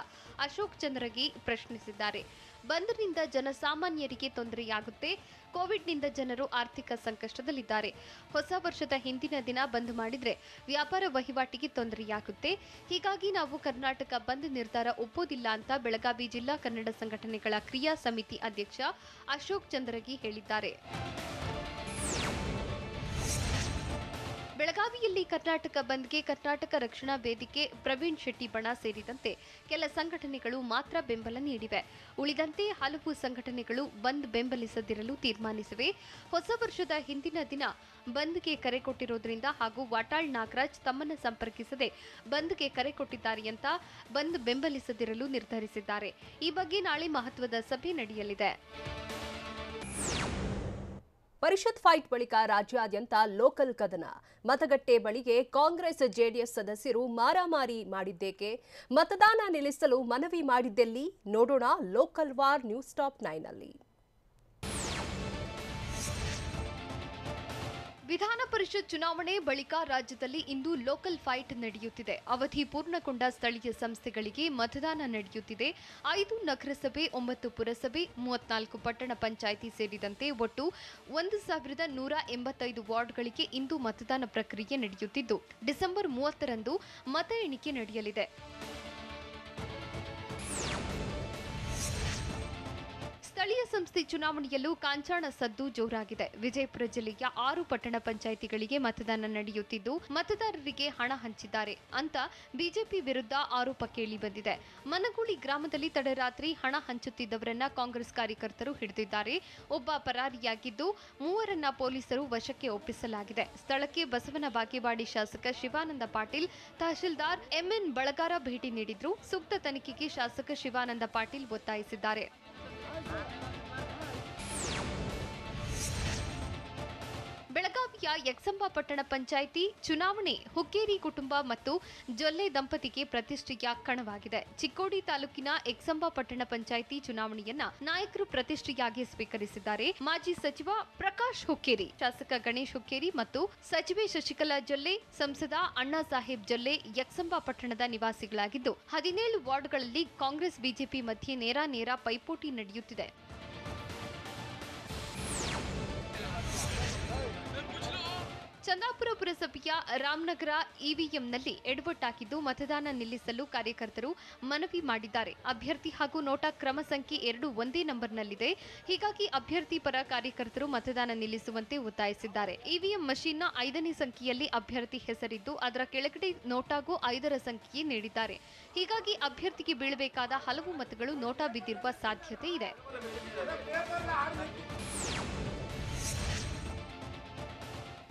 ಅಶೋಕ್ ಚಂದರಗಿ ಪ್ರಶ್ನಿಸಿದ್ದಾರೆ. ಬಂದ್ನಿಂದ ಜನಸಾಮಾನ್ಯರಿಗೆ ತೊಂದರೆಯಾಗುತ್ತೆ. ಕೋವಿಡ್ನಿಂದ ಜನರು ಆರ್ಥಿಕ ಸಂಕಷ್ಟದಲ್ಲಿದ್ದಾರೆ. ಹೊಸ ವರ್ಷದ ಹಿಂದಿನ ದಿನ ಬಂದ್ ಮಾಡಿದ್ರೆ ವ್ಯಾಪಾರ ವಹಿವಾಟಿಗೆ ತೊಂದರೆಯಾಗುತ್ತೆ. ಹೀಗಾಗಿ ನಾವು ಕರ್ನಾಟಕ ಬಂದ್ ನಿರ್ಧಾರ ಒಪ್ಪೋದಿಲ್ಲ ಅಂತ ಬೆಳಗಾವಿ ಜಿಲ್ಲಾ ಕನ್ನಡ ಸಂಘಟನೆಗಳ ಕ್ರಿಯಾ ಸಮಿತಿ ಅಧ್ಯಕ್ಷ ಅಶೋಕ್ ಚಂದರಗಿ ಹೇಳಿದ್ದಾರೆ. ಬೆಳಗಾವಿಯಲ್ಲಿ ಕರ್ನಾಟಕ ಬಂದ್ಗೆ ಕರ್ನಾಟಕ ರಕ್ಷಣಾ ವೇದಿಕೆ, ಪ್ರವೀಣ್ ಶೆಟ್ಟಿ ಬಣ ಸೇರಿದಂತೆ ಕೆಲ ಸಂಘಟನೆಗಳು ಮಾತ್ರ ಬೆಂಬಲ ನೀಡಿವೆ. ಉಳಿದಂತೆ ಹಲವು ಸಂಘಟನೆಗಳು ಬಂದ್ ಬೆಂಬಲಿಸದಿರಲು ತೀರ್ಮಾನಿಸಿವೆ. ಹೊಸ ವರ್ಷದ ಹಿಂದಿನ ದಿನ ಬಂದ್ಗೆ ಕರೆ ಕೊಟ್ಟಿರೋದ್ರಿಂದ ಹಾಗೂ ವಾಟಾಳ್ ನಾಗರಾಜ್ ತಮ್ಮನ್ನು ಸಂಪರ್ಕಿಸದೆ ಬಂದ್ಗೆ ಕರೆ ಕೊಟ್ಟಿದ್ದಾರೆ ಅಂತ ಬಂದ್ ಬೆಂಬಲಿಸದಿರಲು ನಿರ್ಧರಿಸಿದ್ದಾರೆ. ಈ ಬಗ್ಗೆ ನಾಳೆ ಮಹತ್ವದ ಸಭೆ ನಡೆಯಲಿದೆ. ಪರಿಷತ್ ಫೈಟ್ ಬಳಿಕ ರಾಜ್ಯಾದ್ಯಂತ ಲೋಕಲ್ ಕದನ. ಮತಗಟ್ಟೆ ಬಳಿಗೆ ಕಾಂಗ್ರೆಸ್ ಜೆಡಿಎಸ್ ಸದಸ್ಯರು ಮಾರಾಮಾರಿ ಮಾಡಿದ್ದೇಕೆ? ಮತದಾನ ನಿಲ್ಲಿಸಲು ಮನವಿ ಮಾಡಿದ್ದೆಲ್ಲಿ? ನೋಡೋಣ ಲೋಕಲ್ ವಾರ್ ನ್ಯೂಸ್ ಟಾಪ್ 9ನಲ್ಲಿ. ವಿಧಾನ ಪರಿಷತ್ ಚುನಾವಣೆ ಬಳಿಕ ರಾಜ್ಯದಲ್ಲಿ ಇಂದು ಲೋಕಲ್ ಫೈಟ್ ನಡೆಯುತ್ತಿದೆ. ಅವಧಿ ಪೂರ್ಣಗೊಂಡ ಸ್ಥಳೀಯ ಸಂಸ್ಥೆಗಳಿಗೆ ಮತದಾನ ನಡೆಯುತ್ತಿದೆ. 5 ನಗರಸಭೆ, 9 ಪುರಸಭೆ, 34 ಪಟ್ಟಣ ಪಂಚಾಯಿತಿ ಸೇರಿದಂತೆ ಒಟ್ಟು 1185 ವಾರ್ಡ್ಗಳಿಗೆ ಇಂದು ಮತದಾನ ಪ್ರಕ್ರಿಯೆ ನಡೆಯುತ್ತಿದ್ದು ಡಿಸೆಂಬರ್ 30ರಂದು ಮತ ಎಣಿಕೆ ನಡೆಯಲಿದೆ. ಸ್ಥಳೀಯ ಸಂಸ್ಥೆ ಚುನಾವಣೆಯಲ್ಲೂ ಕಾಂಚಾಣ ಸದ್ದು ಜೋರಾಗಿದೆ. ವಿಜಯಪುರ ಜಿಲ್ಲೆಯ 6 ಪಟ್ಟಣ ಪಂಚಾಯಿತಿಗಳಿಗೆ ಮತದಾನ ನಡೆಯುತ್ತಿದ್ದು ಮತದಾರರಿಗೆ ಹಣ ಹಂಚಿದ್ದಾರೆ ಅಂತ ಬಿಜೆಪಿ ವಿರುದ್ಧ ಆರೋಪ ಕೇಳಿ ಬಂದಿದೆ. ಮನಗೂಳಿ ಗ್ರಾಮದಲ್ಲಿ ತಡರಾತ್ರಿ ಹಣ ಹಂಚುತ್ತಿದ್ದವರನ್ನ ಕಾಂಗ್ರೆಸ್ ಕಾರ್ಯಕರ್ತರು ಹಿಡಿದಿದ್ದಾರೆ. ಒಬ್ಬ ಪರಾರಿಯಾಗಿದ್ದು 3ರನ್ನ ಪೊಲೀಸರು ವಶಕ್ಕೆ ಒಪ್ಪಿಸಲಾಗಿದೆ. ಸ್ಥಳಕ್ಕೆ ಬಸವನ ಬಾಗೇವಾಡಿ ಶಾಸಕ ಶಿವಾನಂದ ಪಾಟೀಲ್, ತಹಶೀಲ್ದಾರ್ ಎಂಎನ್ ಬಳಗಾರ ಭೇಟಿ ನೀಡಿದ್ರು. ಸೂಕ್ತ ತನಿಖೆಗೆ ಶಾಸಕ ಶಿವಾನಂದ ಪಾಟೀಲ್ ಒತ್ತಾಯಿಸಿದ್ದಾರೆ. ಬೆಳಗಾವಿಯ ಯಕ್ಷಂಬ ಪಟ್ಟಣ ಪಂಚಾಯಿತಿ ಚುನಾವಣೆ ಹುಕ್ಕೇರಿ ಕುಟುಂಬ ಮತ್ತು ಜೊಲ್ಲೆ ದಂಪತಿಗೆ ಪ್ರತಿಷ್ಠೆಯ ಕಣವಾಗಿದೆ. ಚಿಕ್ಕೋಡಿ ತಾಲೂಕಿನ ಯಕ್ಷಂಬ ಪಟ್ಟಣ ಪಂಚಾಯಿತಿ ಚುನಾವಣೆಯನ್ನ ನಾಯಕರು ಪ್ರತಿಷ್ಠೆಯಾಗಿ ಸ್ವೀಕರಿಸಿದ್ದಾರೆ. ಮಾಜಿ ಸಚಿವ ಪ್ರಕಾಶ್ ಹುಕ್ಕೇರಿ, ಶಾಸಕ ಗಣೇಶ್ ಹುಕ್ಕೇರಿ ಮತ್ತು ಸಚಿವೆ ಶಶಿಕಲಾ ಜೊಲ್ಲೆ, ಸಂಸದ ಅಣ್ಣಾ ಸಾಹೇಬ್ ಜೊಲ್ಲೆ ಯಕ್ಷಂಬ ಪಟ್ಟಣದ ನಿವಾಸಿಗಳಾಗಿದ್ದು 17 ವಾರ್ಡ್ಗಳಲ್ಲಿ ಕಾಂಗ್ರೆಸ್ ಬಿಜೆಪಿ ಮಧ್ಯೆ ನೇರ ಪೈಪೋಟಿ ನಡೆಯುತ್ತಿದೆ. ಚಂದಾಪುರ ಪುರಸಭೆಯ ರಾಮನಗರ ಇವಿಎಂನಲ್ಲಿ ಎಡವಟ್ಟಾಗಿದ್ದು ಮತದಾನ ನಿಲ್ಲಿಸಲು ಕಾರ್ಯಕರ್ತರು ಮನವಿ ಮಾಡಿದ್ದಾರೆ. ಅಭ್ಯರ್ಥಿ ಹಾಗೂ ನೋಟಾ ಕ್ರಮ ಸಂಖ್ಯೆ 2 ಒಂದೇ ನಂಬರ್ನಲ್ಲಿದೆ. ಹೀಗಾಗಿ ಅಭ್ಯರ್ಥಿ ಪರ ಕಾರ್ಯಕರ್ತರು ಮತದಾನ ನಿಲ್ಲಿಸುವಂತೆ ಒತ್ತಾಯಿಸಿದ್ದಾರೆ. ಇವಿಎಂ ಮಷೀನ್ನ 5ನೇ ಸಂಖ್ಯೆಯಲ್ಲಿ ಅಭ್ಯರ್ಥಿ ಹೆಸರಿದ್ದು ಅದರ ಕೆಳಗಡೆ ನೋಟಾಗೂ 5ರ ಸಂಖ್ಯೆ ನೀಡಿದ್ದಾರೆ. ಹೀಗಾಗಿ ಅಭ್ಯರ್ಥಿಗೆ ಬೀಳಬೇಕಾದ ಹಲವು ಮತಗಳು ನೋಟಾ ಬಿದ್ದಿರುವ ಸಾಧ್ಯತೆ ಇದೆ.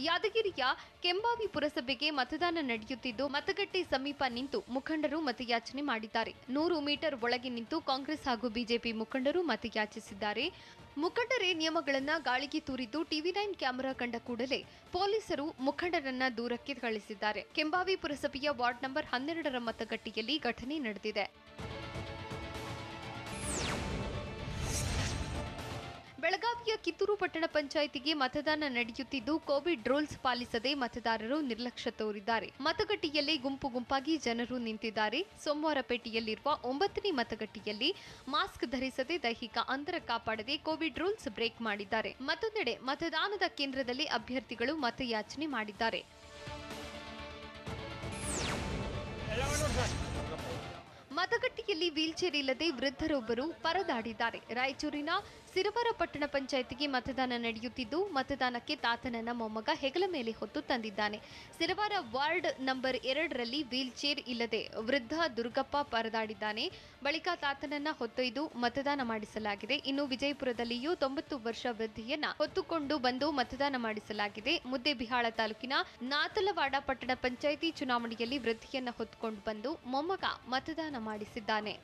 ಯಾದಗಿರಿಯ ಕೆಂಬಾವಿ ಪುರಸಭೆಗೆ ಮತದಾನ ನಡೆಯುತ್ತಿದ್ದು ಮತಗಟ್ಟೆ ಸಮೀಪ ನಿಂತು ಮುಖಂಡರು ಮತಯಾಚನೆ ಮಾಡಿದ್ದಾರೆ. 100 ಮೀಟರ್ ಒಳಗೆ ನಿಂತು ಕಾಂಗ್ರೆಸ್ ಹಾಗೂ ಬಿಜೆಪಿ ಮುಖಂಡರು ಮತಯಾಚಿಸಿದ್ದಾರೆ. ಮುಖಂಡರೇ ನಿಯಮಗಳನ್ನು ಗಾಳಿಗೆ ತೂರಿದ್ದು ಟಿವಿ9 ಕ್ಯಾಮೆರಾ ಕಂಡ ಕೂಡಲೇ ಪೊಲೀಸರು ಮುಖಂಡರನ್ನ ದೂರಕ್ಕೆ ಕಳಿಸಿದ್ದಾರೆ. ಕೆಂಬಾವಿ ಪುರಸಭೆಯ ವಾರ್ಡ್ ನಂಬರ್ 12ರ ಮತಗಟ್ಟೆಯಲ್ಲಿ ಘಟನೆ ನಡೆದಿದೆ. ಬೆಳಗಾವಿಯ ಕಿತ್ತೂರು ಪಟ್ಟಣ ಪಂಚಾಯಿತಿಗೆ ಮತದಾನ ನಡೆಯುತ್ತಿದ್ದು ಕೋವಿಡ್ ರೂಲ್ಸ್ ಪಾಲಿಸದೆ ಮತದಾರರು ನಿರ್ಲಕ್ಷ್ಯ ತೋರಿದ್ದಾರೆ. ಮತಗಟ್ಟೆಯಲ್ಲಿ ಗುಂಪಾಗಿ ಜನರು ನಿಂತಿದ್ದಾರೆ. ಸೋಮವಾರಪೇಟೆಯಲ್ಲಿರುವ 9ನೇ ಮತಗಟ್ಟೆಯಲ್ಲಿ ಮಾಸ್ಕ್ ಧರಿಸದೆ ದೈಹಿಕ ಅಂತರ ಕಾಪಾಡದೆ ಕೋವಿಡ್ ರೂಲ್ಸ್ ಬ್ರೇಕ್ ಮಾಡಿದ್ದಾರೆ. ಮತ್ತೊಂದೆಡೆ ಮತದಾನದ ಕೇಂದ್ರದಲ್ಲಿ ಅಭ್ಯರ್ಥಿಗಳು ಮತಯಾಚನೆ ಮಾಡಿದ್ದಾರೆ. ಮತಗಟ್ಟೆಯಲ್ಲಿ ವೀಲ್ಚೇರ್ ಇಲ್ಲದೆ ವೃದ್ಧರೊಬ್ಬರು ಪರದಾಡಿದ್ದಾರೆ. ರಾಯಚೂರಿನ ಸಿರವಾರ ಪಟ್ಟಣ ಪಂಚಾಯಿತಿಗೆ ಮತದಾನ ನಡೆಯುತ್ತಿದ್ದು ಮತದಾನಕ್ಕೆ ತಾತನನ್ನ ಮೊಮ್ಮಗ ಹೆಗಲ ಮೇಲೆ ಹೊತ್ತು ತಂದಿದ್ದಾನೆ. ಸಿರವಾರ ವಾರ್ಡ್ ನಂಬರ್ 2ರಲ್ಲಿ ವೀಲ್ಚೇರ್ ಇಲ್ಲದೆ ವೃದ್ಧ ದುರ್ಗಪ್ಪ ಪರದಾಡಿದ್ದಾನೆ. ಬಳಿಕ ತಾತನನ್ನ ಹೊತ್ತೊಯ್ದು ಮತದಾನ ಮಾಡಿಸಲಾಗಿದೆ. ಇನ್ನು ವಿಜಯಪುರದಲ್ಲಿಯೂ 90 ವರ್ಷ ವೃದ್ಧಿಯನ್ನ ಹೊತ್ತುಕೊಂಡು ಬಂದು ಮತದಾನ ಮಾಡಿಸಲಾಗಿದೆ. ಮುದ್ದೇಬಿಹಾಳ ತಾಲೂಕಿನ ನಾತಲವಾಡ ಪಟ್ಟಣ ಪಂಚಾಯಿತಿ ಚುನಾವಣೆಯಲ್ಲಿ ವೃದ್ಧಿಯನ್ನ ಹೊತ್ತುಕೊಂಡು ಬಂದು ಮೊಮ್ಮಗ ಮತದಾನ ಮಾಡಿಸಿದ್ದಾನೆ.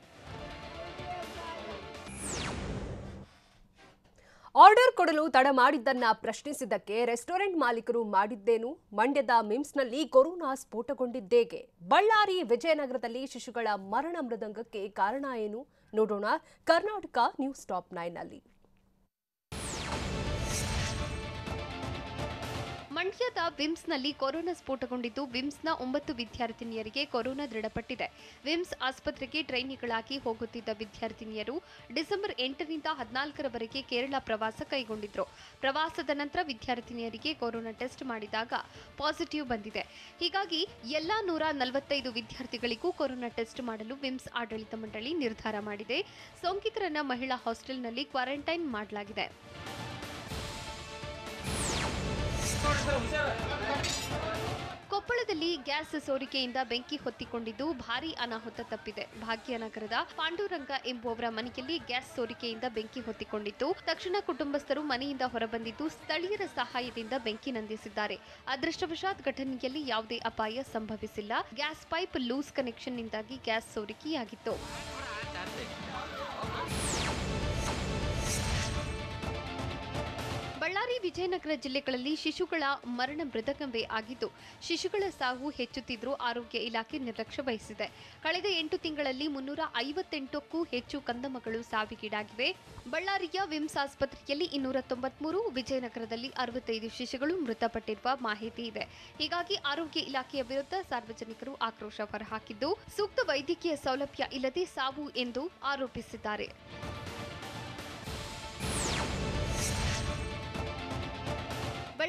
ಆರ್ಡರ್ ಕೊಡಲು ತಡ ಮಾಡಿದ್ದನ್ನ ಪ್ರಶ್ನಿಸಿದ್ದಕ್ಕೆ ರೆಸ್ಟೋರೆಂಟ್ ಮಾಲೀಕರು ಮಾಡಿದ್ದೇನು? ಮಂಡ್ಯದ ಮಿಮ್ಸ್ನಲ್ಲಿ ಕೊರೋನಾ ಸ್ಫೋಟಗೊಂಡಿದ್ದೇಗೆ? ಬಳ್ಳಾರಿ ವಿಜಯನಗರದಲ್ಲಿ ಶಿಶುಗಳ ಮರಣ ಮೃದಂಗಕ್ಕೆ ಕಾರಣ ಏನು? ನೋಡೋಣ ಕರ್ನಾಟಕ ನ್ಯೂಸ್ ಟಾಪ್ 9ನಲ್ಲಿ. ಮಂಡ್ಯದ ವಿಮ್ಸ್ನಲ್ಲಿ ಕೊರೋನಾ ಸ್ಫೋಟಗೊಂಡಿದ್ದು ವಿಮ್ಸ್ನ 9 ವಿದ್ಯಾರ್ಥಿನಿಯರಿಗೆ ಕೊರೋನಾ ದೃಢಪಟ್ಟಿದೆ. ವಿಮ್ಸ್ ಆಸ್ಪತ್ರೆಗೆ ಟ್ರೈನಿಗಳಾಗಿ ಹೋಗುತ್ತಿದ್ದ ವಿದ್ಯಾರ್ಥಿನಿಯರು ಡಿಸೆಂಬರ್ 8ರಿಂದ 14ರವರೆಗೆ ಕೇರಳ ಪ್ರವಾಸ ಕೈಗೊಂಡಿದ್ರು. ಪ್ರವಾಸದ ನಂತರ ವಿದ್ಯಾರ್ಥಿನಿಯರಿಗೆ ಕೊರೋನಾ ಟೆಸ್ಟ್ ಮಾಡಿದಾಗ ಪಾಸಿಟಿವ್ ಬಂದಿದೆ. ಹೀಗಾಗಿ ಎಲ್ಲಾ 145 ವಿದ್ಯಾರ್ಥಿಗಳಿಗೂ ಕೊರೋನಾ ಟೆಸ್ಟ್ ಮಾಡಲು ವಿಮ್ಸ್ ಆಡಳಿತ ಮಂಡಳಿ ನಿರ್ಧಾರ ಮಾಡಿದೆ. ಸೋಂಕಿತರನ್ನ ಮಹಿಳಾ ಹಾಸ್ಟೆಲ್ನಲ್ಲಿ ಕ್ವಾರಂಟೈನ್ ಮಾಡಲಾಗಿದೆ. ಕೊಪ್ಪಳದಲ್ಲಿ ಗ್ಯಾಸ್ ಸೋರಿಕೆಯಿಂದ ಬೆಂಕಿ ಹೊತ್ತಿಕೊಂಡಿದ್ದು ಭಾರೀ ಅನಾಹುತ ತಪ್ಪಿದೆ. ಭಾಗ್ಯನಗರದ ಪಾಂಡುರಂಗ ಎಂಬುವವರ ಮನೆಯಲ್ಲಿ ಗ್ಯಾಸ್ ಸೋರಿಕೆಯಿಂದ ಬೆಂಕಿ ಹೊತ್ತಿಕೊಂಡಿತ್ತು. ತಕ್ಷಣ ಕುಟುಂಬಸ್ಥರು ಮನೆಯಿಂದ ಹೊರಬಂದಿದ್ದು ಸ್ಥಳೀಯರ ಸಹಾಯದಿಂದ ಬೆಂಕಿ ನಂದಿಸಿದ್ದಾರೆ. ಅದೃಷ್ಟವಶಾತ್ ಘಟನೆಯಲ್ಲಿ ಯಾವುದೇ ಅಪಾಯ ಸಂಭವಿಸಿಲ್ಲ. ಗ್ಯಾಸ್ ಪೈಪ್ ಲೂಸ್ ಕನೆಕ್ಷನ್ನಿಂದಾಗಿ ಗ್ಯಾಸ್ ಸೋರಿಕೆಯಾಗಿತ್ತು. ಬಳ್ಳಾರಿ ವಿಜಯನಗರ ಜಿಲ್ಲೆಗಳಲ್ಲಿ ಶಿಶುಗಳ ಮರಣ ಮೃದಂಗವೇ ಆಗಿದ್ದು ಶಿಶುಗಳ ಸಾವು ಹೆಚ್ಚುತ್ತಿದ್ದರೂ ಆರೋಗ್ಯ ಇಲಾಖೆ ನಿರ್ಲಕ್ಷ್ಯ ವಹಿಸಿದೆ. ಕಳೆದ 8 ತಿಂಗಳಲ್ಲಿ 358ಕ್ಕೂ ಹೆಚ್ಚು ಕಂದಮ್ಮಗಳು ಸಾವಿಗೀಡಾಗಿವೆ. ಬಳ್ಳಾರಿಯ ವಿಮ್ಸ್ ಆಸ್ಪತ್ರೆಯಲ್ಲಿ 293, ವಿಜಯನಗರದಲ್ಲಿ 65 ಶಿಶುಗಳು ಮೃತಪಟ್ಟಿರುವ ಮಾಹಿತಿ ಇದೆ. ಹೀಗಾಗಿ ಆರೋಗ್ಯ ಇಲಾಖೆಯ ವಿರುದ್ಧ ಸಾರ್ವಜನಿಕರು ಆಕ್ರೋಶ ಹೊರಹಾಕಿದ್ದು ಸೂಕ್ತ ವೈದ್ಯಕೀಯ ಸೌಲಭ್ಯ ಇಲ್ಲದೆ ಸಾವು ಎಂದು ಆರೋಪಿಸಿದ್ದಾರೆ.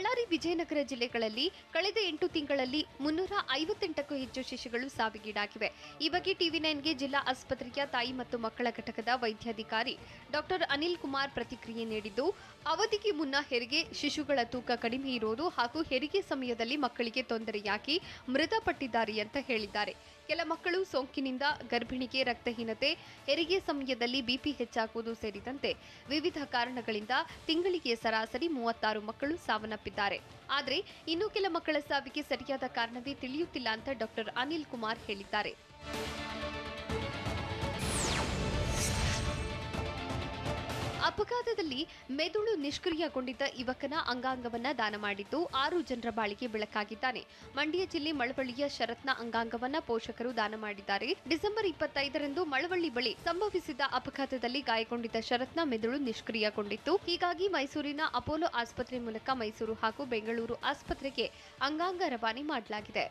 ಬಳ್ಳಾರಿ, ವಿಜಯನಗರ ಜಿಲ್ಲೆಗಳಲ್ಲಿ ಕಳೆದ 8 ತಿಂಗಳಲ್ಲಿ 358ಕ್ಕೂ ಹೆಚ್ಚು ಶಿಶುಗಳು ಸಾವಿಗೀಡಾಗಿವೆ. ಈ ಬಗ್ಗೆ ಟಿವಿ9ಗೆ ಜಿಲ್ಲಾ ಆಸ್ಪತ್ರೆಯ ತಾಯಿ ಮತ್ತು ಮಕ್ಕಳ ಘಟಕದ ವೈದ್ಯಾಧಿಕಾರಿ ಡಾಕ್ಟರ್ ಅನಿಲ್ ಕುಮಾರ್ ಪ್ರತಿಕ್ರಿಯೆ ನೀಡಿದ್ದು, ಅವಧಿಗೆ ಮುನ್ನ ಹೆರಿಗೆ, ಶಿಶುಗಳ ತೂಕ ಕಡಿಮೆ ಇರುವುದು ಹಾಗೂ ಹೆರಿಗೆ ಸಮಯದಲ್ಲಿ ಮಕ್ಕಳಿಗೆ ತೊಂದರೆಯಾಗಿ ಮೃತಪಟ್ಟಿದ್ದಾರೆ ಅಂತ ಹೇಳಿದ್ದಾರೆ. ಕೆಲ ಮಕ್ಕಳು ಸೋಂಕಿನಿಂದ, ಗರ್ಭಿಣಿಗೆ ರಕ್ತಹೀನತೆ, ಹೆರಿಗೆ ಸಮಯದಲ್ಲಿ ಬಿಪಿ ಹೆಚ್ಚಾಗುವುದು ಸೇರಿದಂತೆ ವಿವಿಧ ಕಾರಣಗಳಿಂದ ತಿಂಗಳಿಗೆ ಸರಾಸರಿ 36 ಮಕ್ಕಳು ಸಾವನ್ನಪ್ಪಿದ್ದಾರೆ. ಆದರೆ ಇನ್ನು ಕೆಲ ಮಕ್ಕಳ ಸಾವಿಗೆ ಸರಿಯಾದ ಕಾರಣವೇ ತಿಳಿಯುತ್ತಿಲ್ಲ ಅಂತ ಡಾಕ್ಟರ್ ಅನಿಲ್ ಕುಮಾರ್ ಹೇಳಿದ್ದಾರೆ. ಅಪಘಾತದಲ್ಲಿ ಮೆದುಳು ನಿಷ್ಕ್ರಿಯಗೊಂಡಿದ್ದ ಯುವಕನ ಅಂಗಾಂಗವನ್ನ ದಾನ ಮಾಡಿದ್ದು 6 ಜನರ ಬಾಳಿಗೆ ಬೆಳಕಾಗಿದ್ದಾನೆ. ಮಂಡ್ಯ ಜಿಲ್ಲೆ ಮಳವಳ್ಳಿಯ ಶರತ್ನ ಅಂಗಾಂಗವನ್ನ ಪೋಷಕರು ದಾನ ಮಾಡಿದ್ದಾರೆ. ಡಿಸೆಂಬರ್ 25ರಂದು ಮಳವಳ್ಳಿ ಬಳಿ ಸಂಭವಿಸಿದ ಅಪಘಾತದಲ್ಲಿ ಗಾಯಗೊಂಡಿದ್ದ ಶರತ್ನ ಮೆದುಳು ನಿಷ್ಕ್ರಿಯಗೊಂಡಿತ್ತು. ಹೀಗಾಗಿ ಮೈಸೂರಿನ ಅಪೋಲೋ ಆಸ್ಪತ್ರೆ ಮೂಲಕ ಮೈಸೂರು ಹಾಗೂ ಬೆಂಗಳೂರು ಆಸ್ಪತ್ರೆಗೆ ಅಂಗಾಂಗ ರವಾನೆ ಮಾಡಲಾಗಿದೆ.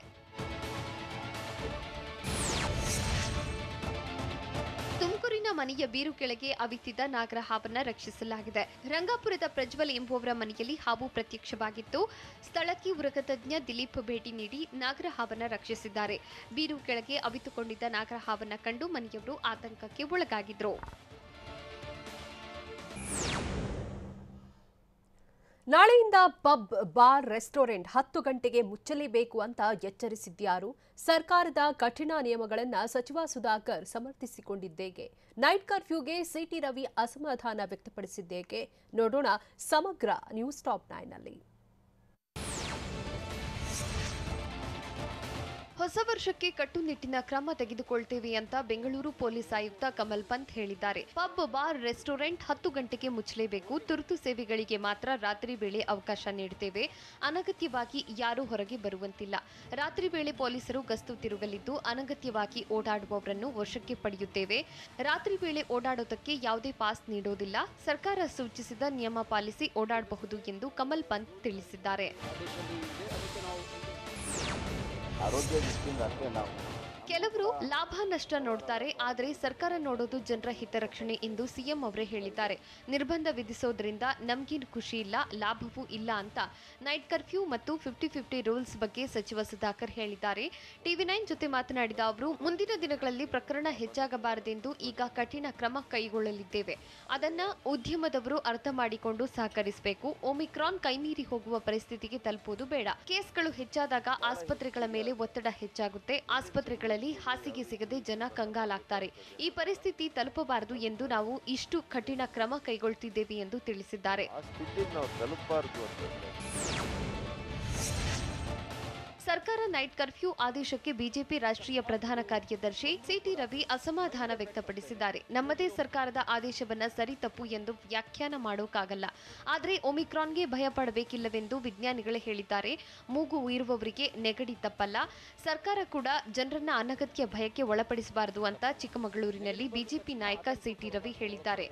ತುಮಕೂರಿನ ಮನೆಯ ಬೀರು ಕೆಳಗೆ ಅವಿತಿದ್ದ ನಾಗರ ಹಾವನ್ನ ರಕ್ಷಿಸಲಾಗಿದೆ. ರಂಗಾಪುರದ ಪ್ರಜ್ವಲ್ ಎಂಬುವವರ ಮನೆಯಲ್ಲಿ ಹಾವು ಪ್ರತ್ಯಕ್ಷವಾಗಿತ್ತು. ಸ್ಥಳಕ್ಕೆ ಉರಗ ತಜ್ಞ ದಿಲೀಪ್ ಭೇಟಿ ನೀಡಿ ನಾಗರ ಹಾವನ್ನ ರಕ್ಷಿಸಿದ್ದಾರೆ. ಬೀರು ಕೆಳಗೆ ಅವಿತುಕೊಂಡಿದ್ದ ನಾಗರ ಹಾವನ್ನ ಕಂಡು ಮನೆಯವರು ಆತಂಕಕ್ಕೆ ಒಳಗಾಗಿದ್ರು. ನಾಳೆಯಿಂದ ಪಬ್, ಬಾರ್, ರೆಸ್ಟೋರೆಂಟ್ 10 ಗಂಟೆಗೆ ಮುಚ್ಚಲೇಬೇಕು ಅಂತ ಎಚ್ಚರಿಸಿದ್ಯಾರು? ಸರ್ಕಾರದ ಕಠಿಣ ನಿಯಮಗಳನ್ನು ಸಚಿವ ಸುಧಾಕರ್ ಸಮರ್ಥಿಸಿಕೊಂಡಿದ್ದೇಕೆ? ನೈಟ್ ಕರ್ಫ್ಯೂಗೆ ಸಿಟಿ ರವಿ ಅಸಮಾಧಾನ ವ್ಯಕ್ತಪಡಿಸಿದ್ದೇಕೆ? ನೋಡೋಣ ಸಮಗ್ರ ನ್ಯೂಸ್ ಟಾಪ್ 9ನಲ್ಲಿ. ಹೊಸ ವರ್ಷಕ್ಕೆ ಕಟ್ಟುನಿಟ್ಟಿನ ಕ್ರಮ ತೆಗೆದುಕೊಳ್ತೇವೆ ಅಂತ ಬೆಂಗಳೂರು ಪೊಲೀಸ್ ಆಯುಕ್ತ ಕಮಲ್ ಪಂತ್ ಹೇಳಿದ್ದಾರೆ. ಪಬ್, ಬಾರ್, ರೆಸ್ಟೋರೆಂಟ್ 10 ಗಂಟೆಗೆ ಮುಚ್ಚಲೇಬೇಕು. ತುರ್ತು ಸೇವೆಗಳಿಗೆ ಮಾತ್ರ ರಾತ್ರಿ ವೇಳೆ ಅವಕಾಶ ನೀಡುತ್ತೇವೆ. ಅನಗತ್ಯವಾಗಿ ಯಾರೂ ಹೊರಗೆ ಬರುವಂತಿಲ್ಲ. ರಾತ್ರಿ ವೇಳೆ ಪೊಲೀಸರು ಗಸ್ತು ತಿರುಗಲಿದ್ದು, ಅನಗತ್ಯವಾಗಿ ಓಡಾಡುವವರನ್ನು ವಶಕ್ಕೆ ಪಡೆಯುತ್ತೇವೆ. ರಾತ್ರಿ ವೇಳೆ ಓಡಾಡೋದಕ್ಕೆ ಯಾವುದೇ ಪಾಸ್ ನೀಡೋದಿಲ್ಲ. ಸರ್ಕಾರ ಸೂಚಿಸಿದ ನಿಯಮ ಪಾಲಿಸಿ ಓಡಾಡಬಹುದು ಎಂದು ಕಮಲ್ ಪಂತ್ ತಿಳಿಸಿದ್ದಾರೆ. ಆರೋಗ್ಯ ದೃಷ್ಟಿಯಿಂದ ಅಷ್ಟೇ ನಾವು ಕೆಲವರು ಲಾಭ ನಷ್ಟ ನೋಡ್ತಾರೆ, ಆದರೆ ಸರ್ಕಾರ ನೋಡೋದು ಜನರ ಹಿತರಕ್ಷಣೆ ಎಂದು ಸಿಎಂ ಅವರೇ ಹೇಳಿದ್ದಾರೆ. ನಿರ್ಬಂಧ ವಿಧಿಸೋದ್ರಿಂದ ನಮ್ಗೇನು ಖುಷಿ ಇಲ್ಲ, ಲಾಭವೂ ಇಲ್ಲ ಅಂತ ನೈಟ್ ಕರ್ಫ್ಯೂ ಮತ್ತು 50-50 ರೂಲ್ಸ್ ಬಗ್ಗೆ ಸಚಿವ ಸುಧಾಕರ್ ಹೇಳಿದ್ದಾರೆ. ಟಿವಿ9 ಜೊತೆ ಮಾತನಾಡಿದ ಅವರು, ಮುಂದಿನ ದಿನಗಳಲ್ಲಿ ಪ್ರಕರಣ ಹೆಚ್ಚಾಗಬಾರದೆಂದು ಈಗ ಕಠಿಣ ಕ್ರಮ ಕೈಗೊಳ್ಳಲಿದ್ದೇವೆ. ಅದನ್ನ ಉದ್ಯಮದವರು ಅರ್ಥ ಮಾಡಿಕೊಂಡು ಸಹಕರಿಸಬೇಕು. ಒಮಿಕ್ರಾನ್ ಕೈಮೀರಿ ಹೋಗುವ ಪರಿಸ್ಥಿತಿಗೆ ತಲುಪುವುದು ಬೇಡ. ಕೇಸ್ಗಳು ಹೆಚ್ಚಾದಾಗ ಆಸ್ಪತ್ರೆಗಳ ಮೇಲೆ ಒತ್ತಡ ಹೆಚ್ಚಾಗುತ್ತೆ. ಆಸ್ಪತ್ರೆಗಳ ಹಾಸಿಗೆ ಸಿಗದೆ ಜನ ಕಂಗಾಲಾಗ್ತಾರೆ. ಈ ಪರಿಸ್ಥಿತಿ ತಲುಪಬಾರದು ಎಂದು ನಾವು ಇಷ್ಟು ಕಠಿಣ ಕ್ರಮ ಕೈಗೊಳ್ಳುತ್ತಿದ್ದೇವೆ ಎಂದು ತಿಳಿಸಿದ್ದಾರೆ. ಸರ್ಕಾರ ನೈಟ್ ಕರ್ಫ್ಯೂ ಆದೇಶಕ್ಕೆ ಬಿಜೆಪಿ ರಾಷ್ಟ್ರೀಯ ಪ್ರಧಾನ ಕಾರ್ಯದರ್ಶಿ ಸಿಟಿ ರವಿ ಅಸಮಾಧಾನ ವ್ಯಕ್ತಪಡಿಸಿದ್ದಾರೆ. ನಮ್ಮದೇ ಸರ್ಕಾರದ ಆದೇಶವನ್ನ ಸರಿ ತಪ್ಪು ಎಂದು ವ್ಯಾಖ್ಯಾನ ಮಾಡೋಕ್ಕಾಗಲ್ಲ. ಆದರೆ ಒಮಿಕ್ರಾನ್ಗೆ ಭಯ ಪಡಬೇಕಿಲ್ಲವೆಂದು ವಿಜ್ಞಾನಿಗಳೇ ಹೇಳಿದ್ದಾರೆ. ಮೂಗು ಉಯಿರುವವರಿಗೆ ನೆಗಡಿ ತಪ್ಪಲ್ಲ. ಸರ್ಕಾರ ಕೂಡ ಜನರನ್ನ ಅನಗತ್ಯ ಭಯಕ್ಕೆ ಒಳಪಡಿಸಬಾರದು ಅಂತ ಚಿಕ್ಕಮಗಳೂರಿನಲ್ಲಿ ಬಿಜೆಪಿ ನಾಯಕ ಸಿಟಿ ರವಿ ಹೇಳಿದ್ದಾರೆ.